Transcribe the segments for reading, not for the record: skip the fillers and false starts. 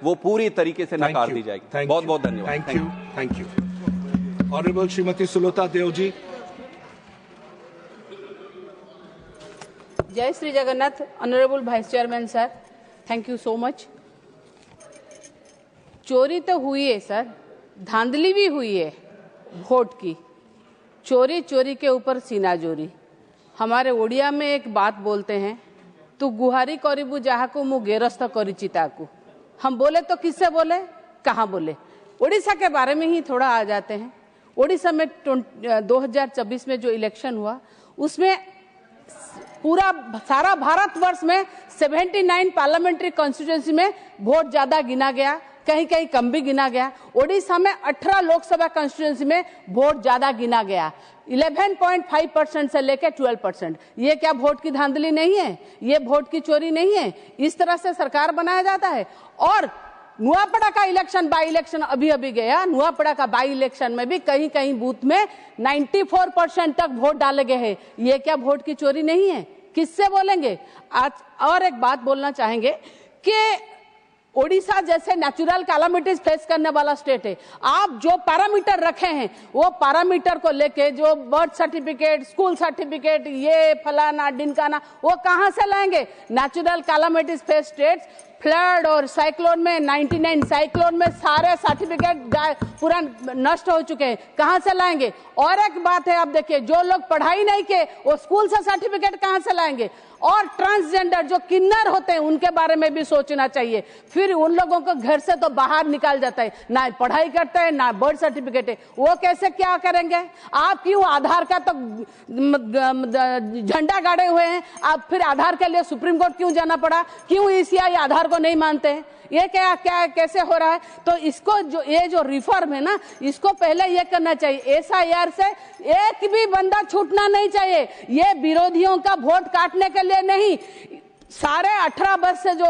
वो पूरी तरीके से नकार दी जाएगी। बहुत बहुत धन्यवाद। Thank you. Honourable Shrimati सुलोता Dev ji. जय Shri Jagannath. Honourable vice chairman sir, thank you so much. चोरी तो हुई है सर, धांधली भी हुई है वोट की। चोरी चोरी के ऊपर सीना जोरी। हमारे ओडिया में एक बात बोलते हैं, तू गुहारी करीबू जहाँ को मुँह गेरस्थ करी चिता को। हम बोले तो किससे बोले, कहाँ बोले। ओडिशा के बारे में ही थोड़ा आ जाते हैं। ओडिशा में 2024 में जो इलेक्शन हुआ उसमें पूरा सारा भारतवर्ष में 79 पार्लियामेंट्री कॉन्स्टिट्यूंसी में वोट ज्यादा गिना गया, कहीं कहीं कम भी गिना गया। ओडिशा में 18 लोकसभा कॉन्स्टिट्यूंसी में वोट ज्यादा गिना गया, 11.5% से लेकर 12%। ये क्या वोट की धांधली नहीं है? ये वोट की चोरी नहीं है? इस तरह से सरकार बनाया जाता है। और नुआपड़ा का इलेक्शन, बाई इलेक्शन अभी अभी गया, नुआपड़ा का बाई इलेक्शन में भी कहीं कहीं बूथ में 94% तक वोट डाले गए हैं। ये क्या वोट की चोरी नहीं है? किससे बोलेंगे? आज और एक बात बोलना चाहेंगे कि ओडिशा जैसे नेचुरल कैलामिटीज फेस करने वाला स्टेट है। आप जो पैरामीटर रखे हैं वो पैरामीटर को लेके जो बर्थ सर्टिफिकेट, स्कूल सर्टिफिकेट, ये फलाना डिनकाना, वो कहां से लाएंगे? Natural calamities face states flood और साइक्लोन में 99 साइक्लोन में सारे सर्टिफिकेट पूरा नष्ट हो चुके हैं, कहां से लाएंगे? और एक बात है, आप देखिए, जो लोग पढ़ाई नहीं किए वो स्कूल से सर्टिफिकेट कहां से लाएंगे? और ट्रांसजेंडर जो किन्नर होते हैं उनके बारे में भी सोचना चाहिए। फिर उन लोगों को घर से तो बाहर निकाल जाता है, ना पढ़ाई करते हैं ना बर्थ सर्टिफिकेट है, वो कैसे क्या करेंगे? आप क्यों आधार का तो झंडा गाड़े हुए हैं, आप फिर आधार के लिए सुप्रीम कोर्ट क्यों जाना पड़ा? क्यों ईसीआई आधार को नहीं मानते हैं? ये क्या क्या कैसे हो रहा है? तो इसको जो ये जो रिफॉर्म है ना, इसको पहले ये करना चाहिए, एसआईआर से एक भी बंदा छूटना नहीं चाहिए। ये विरोधियों का वोट काटने के लिए नहीं, सारे 18 वर्ष से जो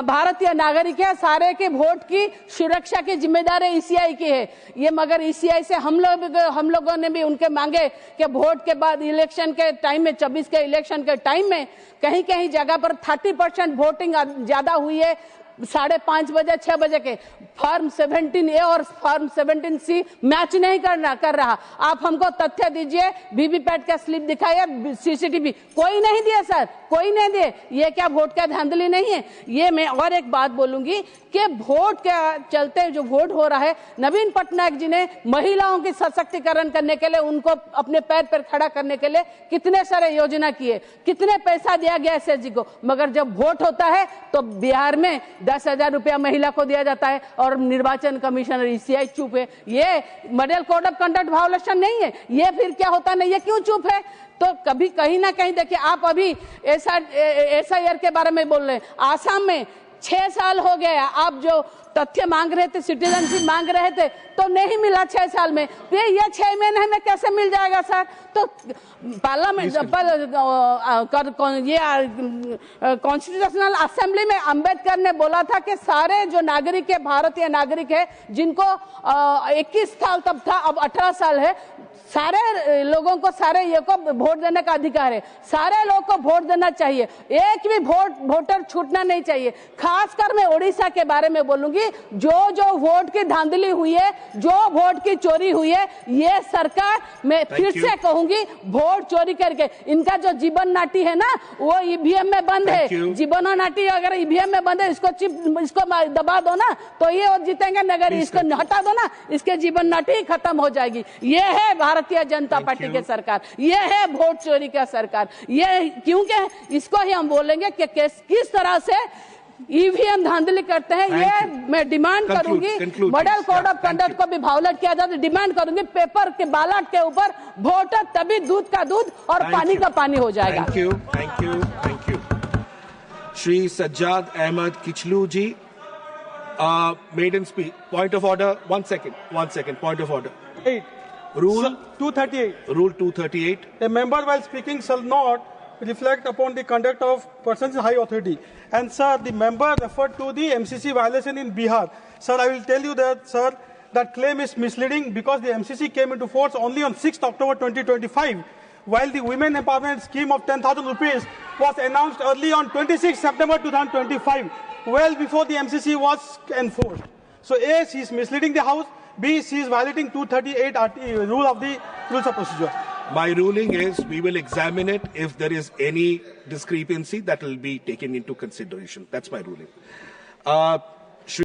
भारतीय नागरिक है सारे के वोट की सुरक्षा की जिम्मेदारी ईसीआई की है। ये मगर ईसीआई से हम लोगों ने भी उनके मांगे कि वोट के बाद इलेक्शन के टाइम में, 24 के इलेक्शन के टाइम में कहीं कहीं जगह पर 30% वोटिंग ज्यादा हुई है। 5:30 बजे 6 बजे के फॉर्म 17A और फॉर्म 17C मैच नहीं कर रहा। आप हमको तथ्य दीजिए, वीवीपैट का स्लिप दिखाइए, सीसीटीवी कोई नहीं दिए सर, कोई नहीं दिए। ये क्या वोट का धांधली नहीं है? ये मैं और एक बात बोलूंगी कि वोट के चलते जो वोट हो रहा है, नवीन पटनायक जी ने महिलाओं की सशक्तिकरण करने के लिए, उनको अपने पैर पर खड़ा करने के लिए कितने सारे योजना किए, कितने पैसा दिया गया एसएसजी को, मगर जब वोट होता है तो बिहार में 10,000 रुपया महिला को दिया जाता है और निर्वाचन कमिश्नर ईसीआई चुप है। ये model code of conduct violation नहीं है? ये फिर क्या होता नहीं, ये क्यों चुप है? तो कभी कहीं ना कहीं देखिए, आप अभी एसआईआर के बारे में बोल रहे हैं। आसाम में 6 साल हो गया, आप जो तथ्य मांग रहे थे, सिटीजनशिप मांग रहे थे, तो नहीं मिला 6 साल में, तो ये 6 महीने में कैसे मिल जाएगा सर? तो पार्लियामेंट ये कॉन्स्टिट्यूशनल असेंबली में अंबेडकर ने बोला था कि सारे जो नागरिक है, भारतीय नागरिक है, जिनको 21 साल तब था, अब 18 साल है, सारे लोगों को, सारे ये को वोट देने का अधिकार है। सारे लोगों को वोट देना चाहिए, एक भी वोटर छूटना नहीं चाहिए। खासकर मैं ओडिशा के बारे में बोलूंगी, जो वोट की धांधली हुई है, जो वोट की चोरी हुई है, ये सरकार, मैं फिर से कहूंगी, वोट चोरी करके इनका जो जीवन नाटी है ना, वो ईवीएम में बंद है। जीवन नाटी अगर ईवीएम में बंद है, इसको दबा दो ना तो ये जीतेंगे, नगर इसको हटा दो ना, इसके जीवन नाटी खत्म हो जाएगी। ये है भारतीय जनता पार्टी की सरकार, ये है वोट चोरी का सरकार। ये क्योंकि इसको ही हम बोलेंगे कि किस तरह से ईवीएम धांधली करते हैं। ये मैं डिमांड करूंगी, मॉडल कोड ऑफ कंडक्ट को भी वायोलेट किया जाता है। डिमांड करूंगी, पेपर के बैलेट के ऊपर वोट, तभी दूध का दूध और पानी का पानी हो जाएगा। Thank you. Shri Sajjad Ahmad Kichloo ji, maiden speech, point of order, 1 second, point of order. Rule 238. Rule 238. A member while speaking shall not reflect upon the conduct of persons in high authority. And sir, the member referred to the MCC violation in Bihar. Sir, I will tell you that, sir, that claim is misleading because the MCC came into force only on 6th October 2025. while the women empowerment scheme of 10,000 rupees was announced early on 26 September 2025, well before the MCC was enforced. So A, she is misleading the House. B, she is violating 238 rule of the rules of procedure. My ruling is we will examine it. If there is any discrepancy, that will be taken into consideration. That's my ruling.